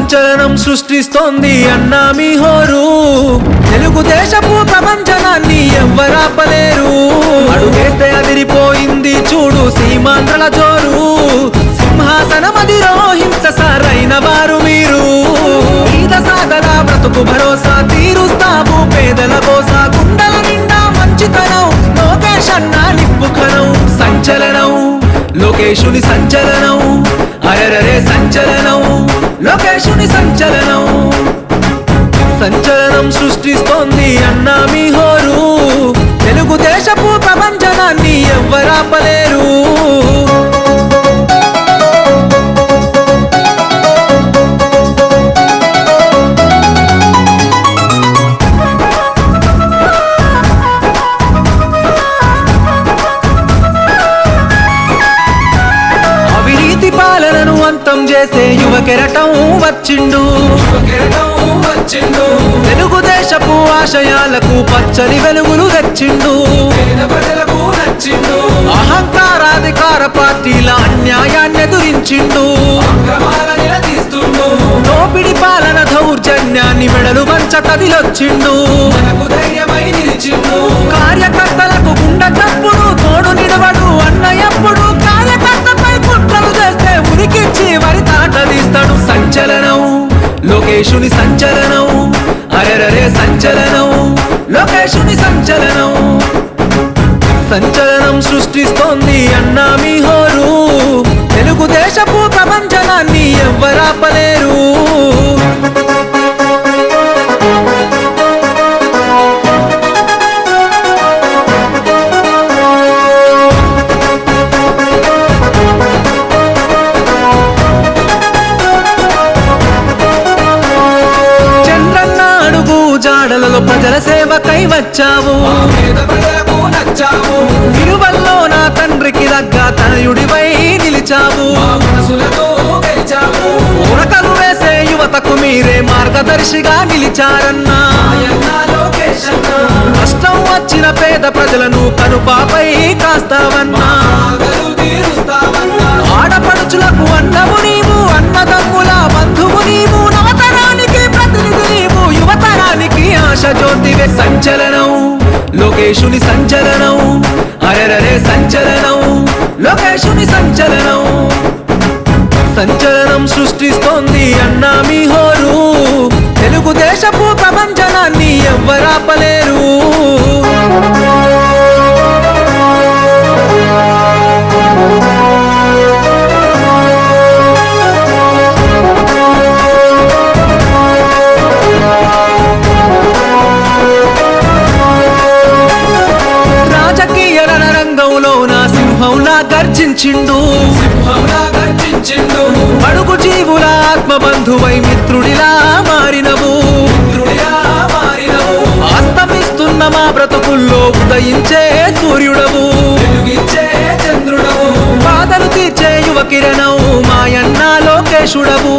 సంచలనం సృష్టిస్తోంది అన్నా మీ హోరు. తెలుగుదేశపు ప్రపంచనాన్ని ఎవ్వరాపలేరు. అడుగేస్తే అదిరిపోయింది చూడు సీమాంధ్రల జోరు. సింహాసనమధిరోహించ సరైన వారు మీరు. ఈద సాగల బ్రతుకు భరోసా తీరుస్తాము పేదల కోసా. గుండెల నిండా మంచితనం లోకేష్ అన్నా నిప్పుఖనం. సంచలనం లోకేశుని సంచలనం. అరెరరే సంచలనం లోకేశుని సంచలనం. సంచలనం సృష్టిస్తోంది అన్నా మీ హోరు. తెలుగుదేశపు ప్రపంచనాన్ని ఎవ్వరాపలేరు. పాలనను అంతం చేసే యువ కెరటం వచ్చిండు. తెలుగుదేశపు ఆశయాలకు పచ్చని వెలుగులు తెచ్చిండు. అహంకారాధికార పార్టీల అన్యాయాన్ని ఎదురించిండు. దోపిడి పాలన దౌర్జన్యాన్ని మెడలు వంచ కదిలొచ్చిండు. కార్యకర్తలకు గుండె చప్పుడు తోడు నిడవడు అన్నయ్యప్పుడు. కార్యకర్తపై కుట్రలు చేస్తే ఉరికిచ్చి వరి తాట తీస్తాడు. సంచలనం లోకేశుని సంచలనం. అరెరరే సంచలనం లోకేశుని సంచలనం. సంచలనం సృష్టిస్తోంది అన్నా మీ హోరు. తెలుగుదేశపు ప్రపంచనాన్ని ఎవ్వరాపలేరు. జాడలలో ప్రజల సేవకై వచ్చావు. విలువల్లో నా తండ్రికి దగ్గ తనయుడివై నిలిచావు. ఉరకలు వేసే యువతకు మీరే మార్గదర్శిగా నిలిచారన్నా. కష్టం వచ్చిన పేద ప్రజలను కనుపాపై కాస్తావన్నా. ఆడపడుచులకు అన్నము నీవు, అన్నదమ్ముల బంధువు నీవు. నవతరానికి ప్రతినిధి నీవు, యువతరానికి ఆశ జ్యోతివే. సంచలనం లోకేశుని సంచలనం. అరెరరే సంచలనం లోకేశుని సంచలనం. సంచలనం సృష్టిస్తోంది అన్నా మీ హోరు. తెలుగుదేశపు ప్రపంచనాన్ని ఎవ్వరాపలేరు. గర్జించిండు. అడుగు జీవుల ఆత్మబంధువై మిత్రుడిలా మారినవు. అస్తమిస్తున్న మా బ్రతుకుల్లో ఉదయించే సూర్యుడవు. బాధలు తీర్చే యువ కిరణం మాయన్నా లోకేశుడవు.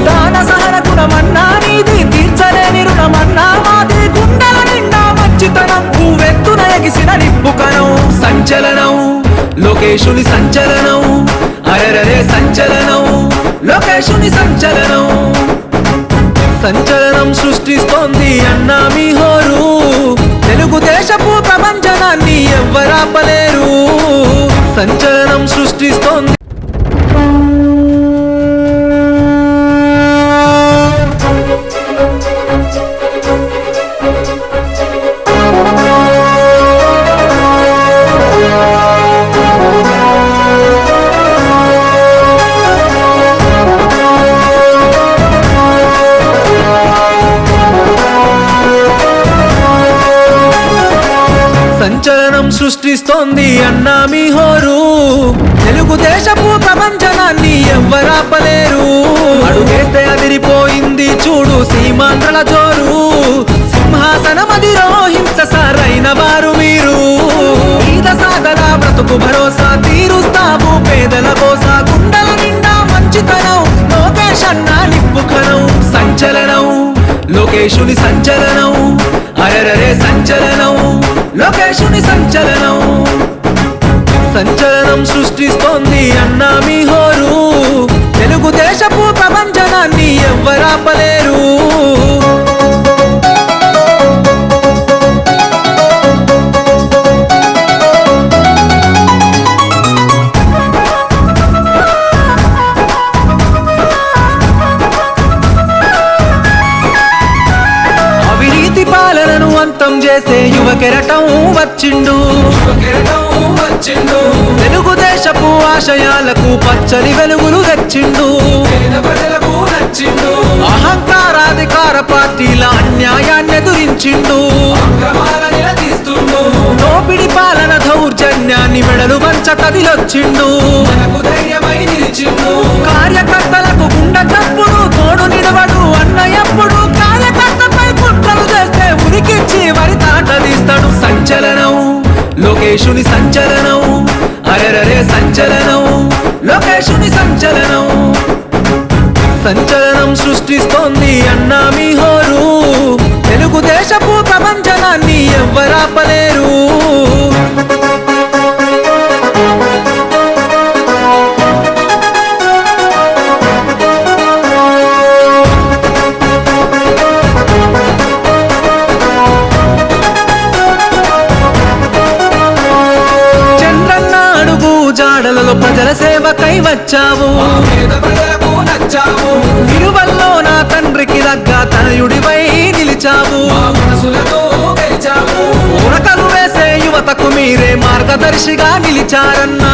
దాన సహన గుణమన్నా నీది, తీర్చలేని రుణమన్నా మాది. గుండెల నిండా మంచితనం నువ్వెత్తున ఎగిసిన నిప్పుకనం. సంచలనం లోకేశుని సంచలనం. అరెరరే సంచలనం లోకేశుని సంచలనం. సంచలనం సృష్టిస్తోంది అన్నా మీ హోరు. తెలుగుదేశపు ప్రపంచనాన్ని ఎవ్వరాపలేరు. సంచలనం సృష్టిస్తోంది. సంచలనం సృష్టిస్తోంది అన్నా మీ హోరు. తెలుగుదేశపు ప్రపంచనాన్ని ఎవ్వరాపలేరు. అడుగేస్తే అదిరిపోయింది చూడు సీమాంధ్రల జోరు. సింహాసనమధిరోహించ సరైన వారు మీరు. ఈద సాగల బ్రతుకు భరోసా తీరుస్తాము పేదల కోసా. గుండెల నిండా మంచితనం లోకేష్ అన్నా నిప్పుఖనం. సంచలనం లోకేశుని సంచలనం. అరెరరే సంచలనం లోకేశుని సంచలనం. సంచలనం సృష్టిస్తోంది అన్నా మీ హోరు. తెలుగుదేశపు ఎవ్వరాపలేరు. అవినీతి పాలనను అంతం చేసే యువ కెరటం వచ్చిండు. తెలుగుదేశపు ఆశయాలకు పచ్చని వెలుగులు తెచ్చిండు. అహంకారాధికార పార్టీల అన్యాయాన్ని ఎదురించిండు. దోపిడి పాలన దౌర్జన్యాన్ని మెడలు వంచ కదిలొచ్చిండు. కార్యకర్తలకు గుండె తప్పుడు తోడు నిడవడు అన్న ఎప్పుడు. కార్యకర్తపై కుట్రలు చేస్తే ఉరికిచ్చి వరి తాట తీస్తాడు. సంచలనం లోకేశుని సంచలనం, అరెరరే సంచలనం లోకేశుని సంచలనం. సంచలనం సృష్టిస్తోంది అన్నా మీ హోరు. తెలుగుదేశపు ప్రపంచనాన్ని ఎవ్వరాపలేరు. జాడలలో ప్రజల సేవకై వచ్చావు. విలువల్లో నా తండ్రికి దగ్గ తనయుడివై నిలిచావు. ఉరకలు వేసే యువతకు మీరే మార్గదర్శిగా నిలిచారన్నా.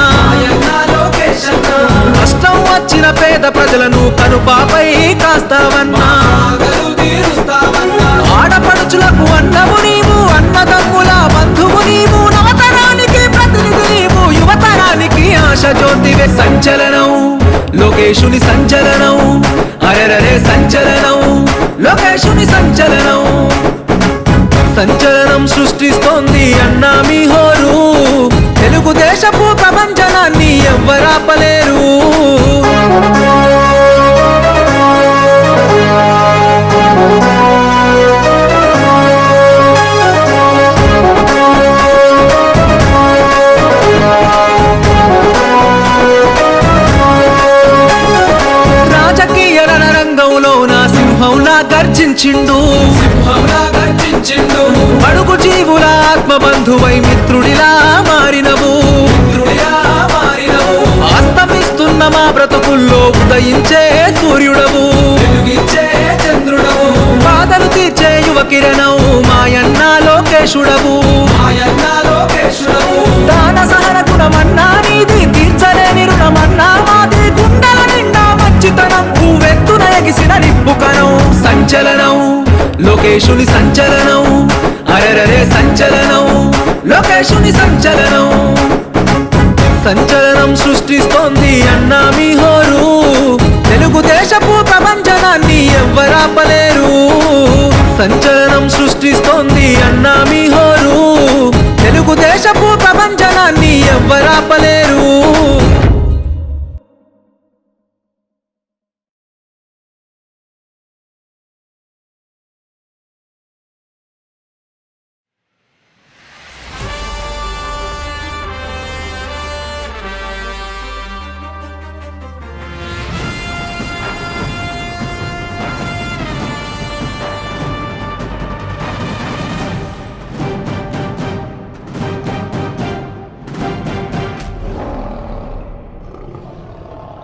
కష్టం వచ్చిన పేద ప్రజలను కనుపాపై కాస్తావన్నా. ఆడపడుచులకు అన్నము నీవు, అన్నదమ్ముల బంధువు నీవు. నవతరానికి ప్రతినిధి నీవు, యువతరానికి ఆశ జ్యోతివే. సంచలనం లోకేశుని సంచలనం, అరెరరే సంచలనం లోకేశుని సంచలనం. సంచలనం సృష్టిస్తోంది అన్నా మీ హోరు. తెలుగుదేశపు ప్రపంచనాన్ని ఎవ్వరాపలేరు. సింహంలా గర్జించిండు. అడుగు జీవుల ఆత్మ బంధువై మిత్రుడిలా మారినవు. అస్తమిస్తున్న మా బ్రతుకుల్లో ఉదయించే సూర్యుడవు. బాధలు తీర్చే యువ కిరణం మాయన్న లోకేశుడవు. దాన సహన గుణమన్నా నీది, తీర్చలేని రుణమన్నా మాది. గుండెల నిండా మంచితనం పువ్వెత్తున ఎగిసిన నిప్పుకనం. సంచలనం లోకేశుని సంచలనం, అరెరరే సంచలనం లోకేశుని సంచలనం. సంచలనం సృష్టిస్తోంది అన్నా మీ హోరు. తెలుగుదేశపు ప్రపంచనాన్ని ఎవ్వరాపలేరు. సంచలనం సృష్టిస్తోంది అన్నా మీ హోరు. తెలుగుదేశపు ప్రపంచనాన్ని ఎవ్వరాపలేరు.